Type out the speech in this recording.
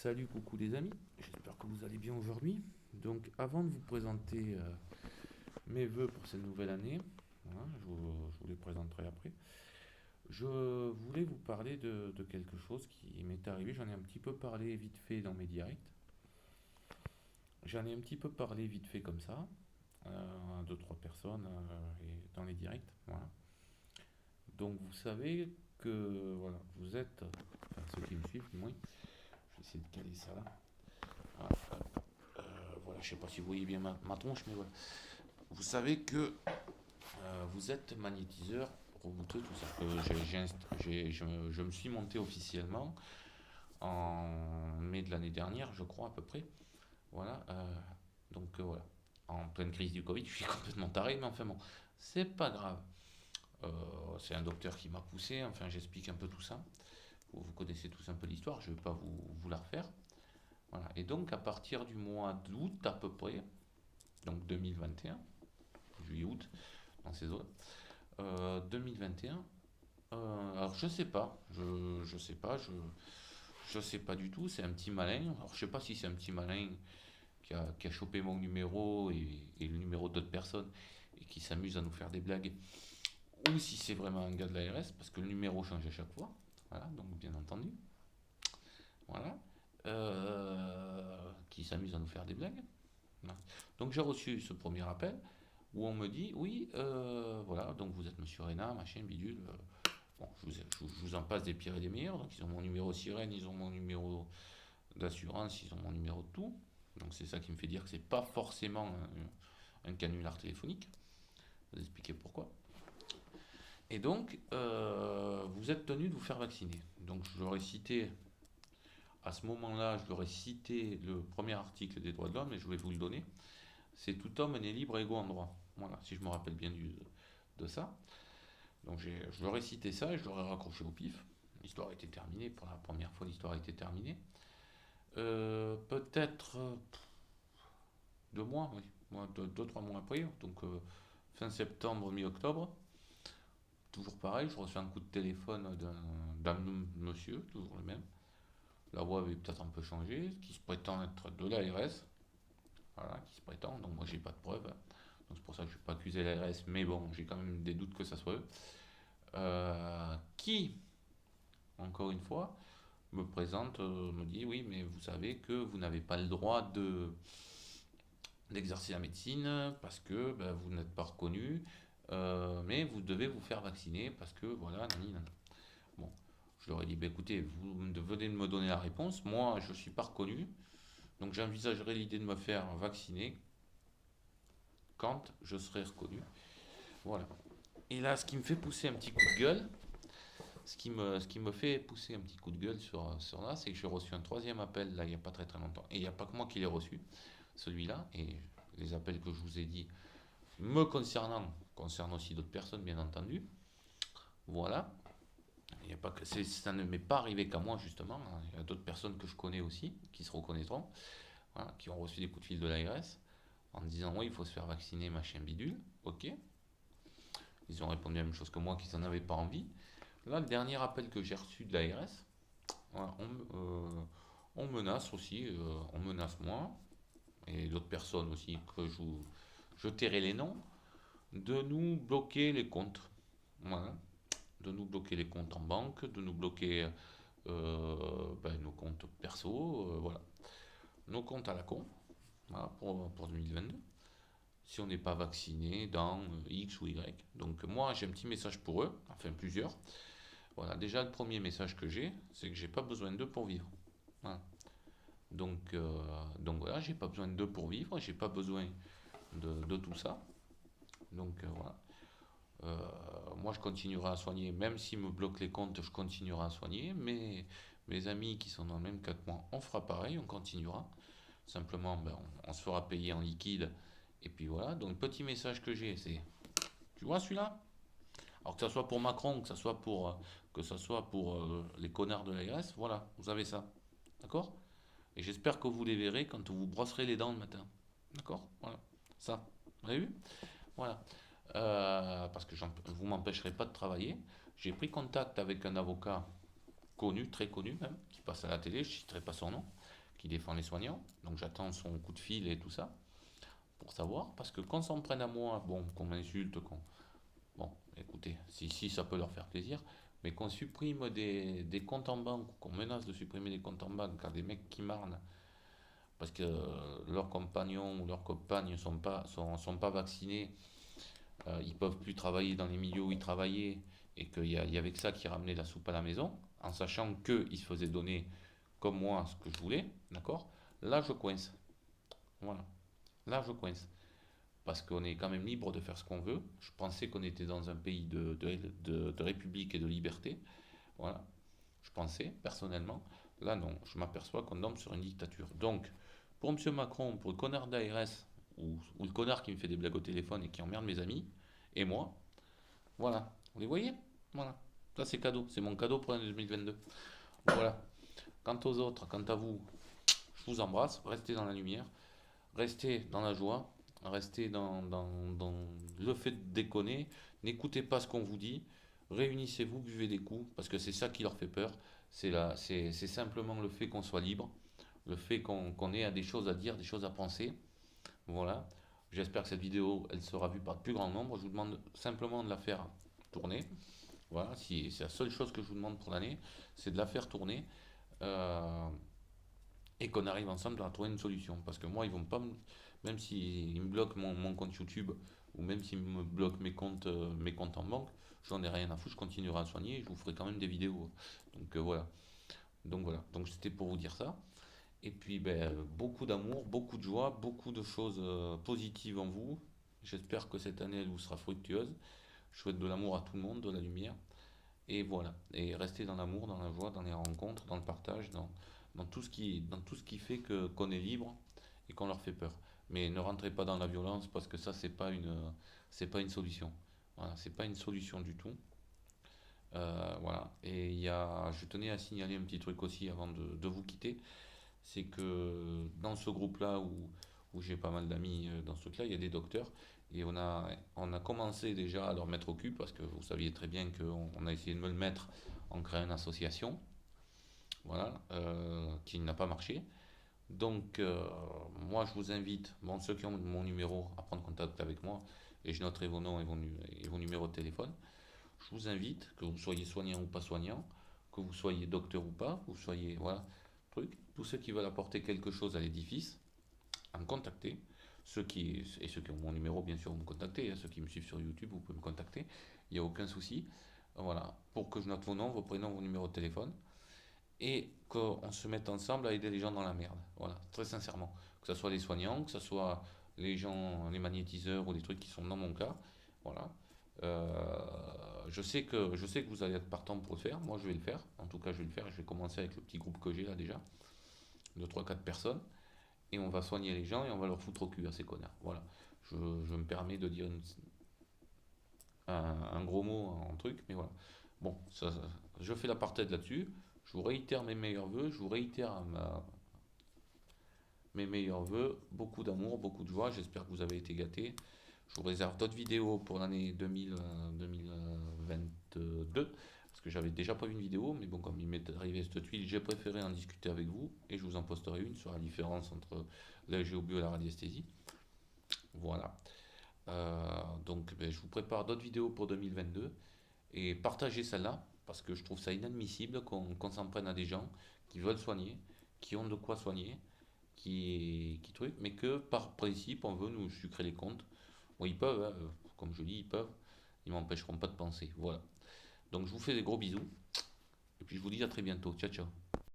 Salut, coucou les amis, j'espère que vous allez bien aujourd'hui. Donc avant de vous présenter mes vœux pour cette nouvelle année, hein, je vous les présenterai après, je voulais vous parler de quelque chose qui m'est arrivé, j'en ai un petit peu parlé vite fait dans mes directs. J'en ai un petit peu parlé vite fait comme ça, à deux, trois personnes et dans les directs. Voilà. Donc vous savez que voilà, vous êtes, enfin ceux qui me suivent du moins, je vais essayer de caler ça là. Voilà, voilà, je sais pas si vous voyez bien ma tronche, mais voilà. Vous savez que vous êtes magnétiseur, remonteux, tout ça. Je me suis monté officiellement en mai de l'année dernière, je crois à peu près. Voilà. Voilà. En pleine crise du Covid, je suis complètement taré, mais enfin bon, c'est pas grave. Euh, c'est un docteur qui m'a poussé, enfin j'explique un peu tout ça. Vous connaissez tous un peu l'histoire, je ne vais pas vous la refaire. Voilà. Et donc à partir du mois d'août à peu près, donc 2021, juillet-août, dans ces eaux 2021. Alors je sais pas, je sais pas, je sais pas du tout. C'est un petit malin. Alors je sais pas si c'est un petit malin qui a chopé mon numéro et le numéro d'autres personnes et qui s'amuse à nous faire des blagues, ou si c'est vraiment un gars de l'ARS parce que le numéro change à chaque fois. Voilà, donc bien entendu. Voilà. Qui s'amuse à nous faire des blagues. Voilà. Donc j'ai reçu ce premier appel où on me dit oui, voilà, donc vous êtes Monsieur Rena, machin, bidule. Bon, je vous en passe des pires et des meilleurs. Donc, ils ont mon numéro sirène, ils ont mon numéro d'assurance, ils ont mon numéro de tout. Donc, c'est ça qui me fait dire que c'est pas forcément un canular téléphonique. Je vais vous expliquer pourquoi. Et donc, vous êtes tenu de vous faire vacciner. Donc, je leur ai cité, à ce moment-là, je leur ai cité le premier article des droits de l'homme et je vais vous le donner. C'est tout homme né libre et égaux en droit. Voilà, si je me rappelle bien de ça. Donc je leur ai cité ça et je leur ai raccroché au pif. L'histoire était terminée, pour la première fois l'histoire était terminée. Peut-être 2 mois, oui, deux, 3 mois après, donc fin septembre, mi-octobre, toujours pareil, je reçois un coup de téléphone d'un monsieur, toujours le même. La voix avait peut-être un peu changé, qui se prétend être de l'ARS, voilà, qui se prétend, donc moi j'ai pas de preuves, donc c'est pour ça que je ne vais pas accuser l'ARS, mais bon, j'ai quand même des doutes que ça soit eux. Qui, encore une fois, me présente, me dit oui, mais vous savez que vous n'avez pas le droit d'exercer la médecine parce que ben, vous n'êtes pas reconnu, mais vous devez vous faire vacciner parce que voilà, nani, nana. Bon, je leur ai dit, ben, écoutez, vous venez de me donner la réponse, moi je ne suis pas reconnu, donc j'envisagerai l'idée de me faire vacciner quand je serai reconnu. Voilà. Et là, ce qui me fait pousser un petit coup de gueule, ce qui me fait pousser un petit coup de gueule sur là, c'est que j'ai reçu un troisième appel là il n'y a pas très très longtemps. Et il n'y a pas que moi qui l'ai reçu, celui-là, et les appels que je vous ai dit me concernant, concernent aussi d'autres personnes bien entendu. Voilà. Il y a pas que, ça ne m'est pas arrivé qu'à moi justement, hein. Il y a d'autres personnes que je connais aussi qui se reconnaîtront, voilà, qui ont reçu des coups de fil de l'ARS en disant oui il faut se faire vacciner machin bidule. Ok. Ils ont répondu la même chose que moi, qu'ils n'en avaient pas envie. Là, le dernier appel que j'ai reçu de l'ARS, voilà, on menace aussi, on menace moi et d'autres personnes aussi que je tairai les noms, de nous bloquer les comptes. Voilà. De nous bloquer les comptes en banque, de nous bloquer nos comptes perso, voilà. Nos comptes à la con, voilà, pour 2022. Si on n'est pas vacciné dans X ou Y. Donc moi j'ai un petit message pour eux, enfin plusieurs. Voilà, déjà le premier message que j'ai, c'est que j'ai pas besoin d'eux pour vivre. Voilà. Donc voilà, j'ai pas besoin d'eux pour vivre, j'ai pas besoin de tout ça. Donc voilà. Moi je continuerai à soigner, même s'ils me bloquent les comptes, je continuerai à soigner. Mais mes amis qui sont dans le même cas que moi, on fera pareil, on continuera. Simplement, ben, on se fera payer en liquide. Et puis voilà, donc le petit message que j'ai, c'est, tu vois celui-là? Alors que ça soit pour Macron, que ça soit pour les connards de l'ARS, voilà, vous avez ça. D'accord? Et j'espère que vous les verrez quand vous brosserez les dents le matin. D'accord? Voilà. Ça. Vous avez vu? Voilà. Parce que vous m'empêcherez pas de travailler. J'ai pris contact avec un avocat connu, très connu même, qui passe à la télé, je ne citerai pas son nom, qui défend les soignants. Donc j'attends son coup de fil et tout ça pour savoir, parce que quand ça me prenne à moi, bon, qu'on m'insulte, qu'on... Bon, écoutez, si ça peut leur faire plaisir, mais qu'on supprime des comptes en banque, qu'on menace de supprimer des comptes en banque à des mecs qui marnent parce que leurs compagnons ou leurs compagnes ne sont pas vaccinés, ils peuvent plus travailler dans les milieux où ils travaillaient et qu'il y avait que ça qui ramenait la soupe à la maison, en sachant qu'ils se faisaient donner comme moi ce que je voulais, d'accord? Là, je coince. Voilà. Là, je coince. Parce qu'on est quand même libre de faire ce qu'on veut. Je pensais qu'on était dans un pays de république et de liberté. Voilà. Je pensais, personnellement. Là, non. Je m'aperçois qu'on tombe sur une dictature. Donc, pour M. Macron, pour le connard d'ARS, ou le connard qui me fait des blagues au téléphone et qui emmerde mes amis, et moi, voilà. Vous les voyez? Voilà. Ça, c'est cadeau. C'est mon cadeau pour l'année 2022. Voilà. Quant aux autres, quant à vous, je vous embrasse. Restez dans la lumière. Restez dans la joie. Restez dans le fait de déconner. N'écoutez pas ce qu'on vous dit. Réunissez-vous, buvez des coups, parce que c'est ça qui leur fait peur. C'est simplement le fait qu'on soit libre, le fait qu'on ait des choses à dire, des choses à penser. Voilà. J'espère que cette vidéo, elle sera vue par le plus grand nombre. Je vous demande simplement de la faire tourner. Voilà, si, c'est la seule chose que je vous demande pour l'année, c'est de la faire tourner euh, et qu'on arrive ensemble à trouver une solution. Parce que moi, ils vont pas me, même s'ils me bloquent mon compte YouTube ou même s'ils me bloquent mes comptes en banque, j'en ai rien à foutre, je continuerai à soigner et je vous ferai quand même des vidéos. Donc voilà. Donc voilà. Donc c'était pour vous dire ça. Et puis ben, beaucoup d'amour, beaucoup de joie, beaucoup de choses positives en vous. J'espère que cette année elle vous sera fructueuse. Je souhaite de l'amour à tout le monde, de la lumière. Et voilà. Et restez dans l'amour, dans la joie, dans les rencontres, dans le partage, dans tout ce qui fait qu'on est libre et qu'on leur fait peur. Mais ne rentrez pas dans la violence parce que ça, c'est pas une solution. Voilà, c'est pas une solution du tout. Voilà. Et je tenais à signaler un petit truc aussi avant de vous quitter. C'est que dans ce groupe-là où j'ai pas mal d'amis dans ce truc-là, il y a des docteurs et on a commencé déjà à leur mettre au cul parce que vous saviez très bien qu'on a essayé de me le mettre en créant une association, voilà, qui n'a pas marché. Donc, moi, je vous invite, bon, ceux qui ont mon numéro, à prendre contact avec moi et je noterai vos noms et vos numéros de téléphone. Je vous invite, que vous soyez soignant ou pas soignant, que vous soyez docteur ou pas, que vous soyez, voilà, truc. Tous ceux qui veulent apporter quelque chose à l'édifice, à me contacter. Ceux qui ont mon numéro, bien sûr, vous me contacter. Ceux qui me suivent sur YouTube, vous pouvez me contacter. Il n'y a aucun souci. Voilà, pour que je note vos noms, vos prénoms, vos numéros de téléphone. Et qu'on se mette ensemble à aider les gens dans la merde. Voilà, très sincèrement. Que ce soit les soignants, que ce soit les gens, les magnétiseurs ou les trucs qui sont dans mon cas. Voilà. Je sais que vous allez être partant pour le faire. Moi, je vais le faire. En tout cas, je vais le faire. Je vais commencer avec le petit groupe que j'ai là déjà, de trois quatre personnes. Et on va soigner les gens et on va leur foutre au cul à ces connards. Voilà. Je me permets de dire un gros mot en truc, mais voilà. Bon, je fais l'apartheid là-dessus. Je vous réitère mes meilleurs voeux. Je vous réitère mes meilleurs voeux. Beaucoup d'amour, beaucoup de joie. J'espère que vous avez été gâtés. Je vous réserve d'autres vidéos pour l'année 2022. Parce que j'avais déjà pas vu une vidéo, mais bon, comme il m'est arrivé cette tuile, j'ai préféré en discuter avec vous. Et je vous en posterai une sur la différence entre la géobio et la radiesthésie. Voilà. Donc, ben, je vous prépare d'autres vidéos pour 2022. Et partagez celle-là, parce que je trouve ça inadmissible qu'on s'en prenne à des gens qui veulent soigner, qui ont de quoi soigner, qui truc, mais que par principe, on veut nous sucrer les comptes. Bon, ils peuvent, hein, comme je dis, ils peuvent. Ils m'empêcheront pas de penser. Voilà. Donc, je vous fais des gros bisous. Et puis, je vous dis à très bientôt. Ciao, ciao.